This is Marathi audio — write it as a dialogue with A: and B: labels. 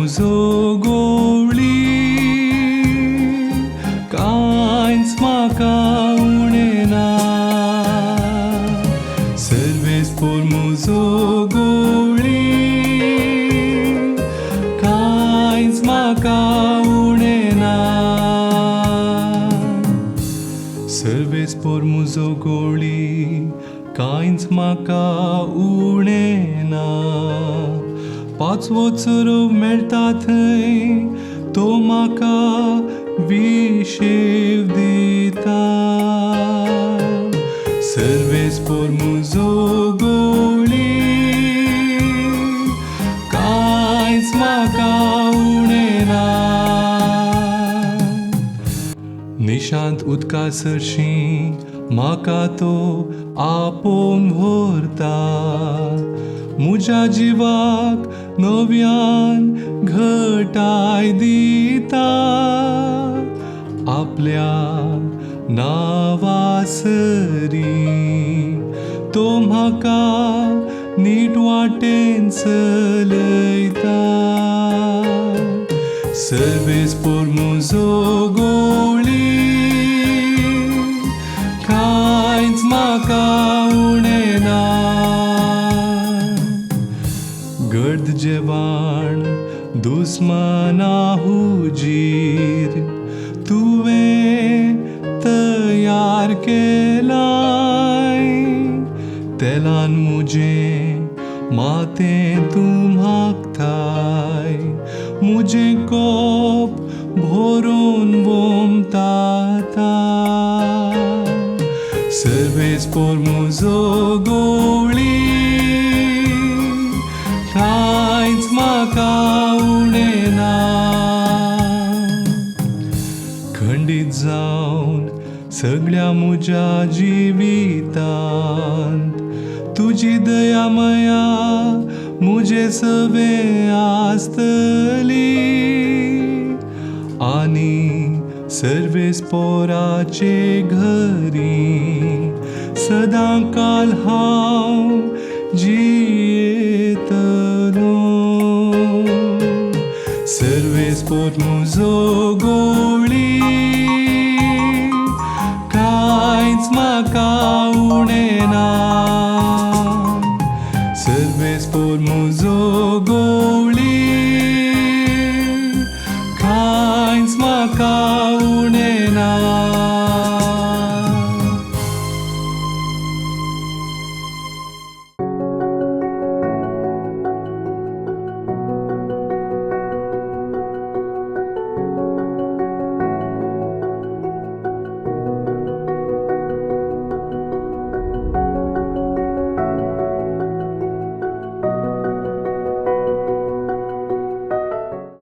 A: मुजो गोवळी कांयच म्हाका उणें ना सर्वेस पोर मुजो गोवळी कांयच म्हाका उणें ना सर्वेस पोर मुजो गोवळी कांयच म्हाका उणें ना पांचवो चरो मेळटा थंय तो म्हाका विशेव दिता सर्वेस पोर मुजो गोवळी कांयच म्हाका उणें ना निशांत उदका सरशीं म्हाका तो आपोवन व्हरता म्हज्या जिवाक नव्यान घटाय दिता आपल्या नांवा सरी तो म्हाका नीट वाटेन चलयता सर्वेस पोर मुजो गोवळी कांयच म्हाका उणें ना गर्द जेवाण दुस्माना हुजीर तुवें तयार केलाय तेलान मुजें मातें तूं मागताय मुजें कोप भरून वोमताता सर्वेस पोर मुजो गोवळी कांयच म्हाका उणें ना खंडीत जावन सगळ्या म्हज्या जिवितांत तुजी दया मया मुजे सवे आसतली आनी सर्वेस पोराचे घरी सदां काल हांव जियेतलो सर्वेस पोर मुजो गोवळी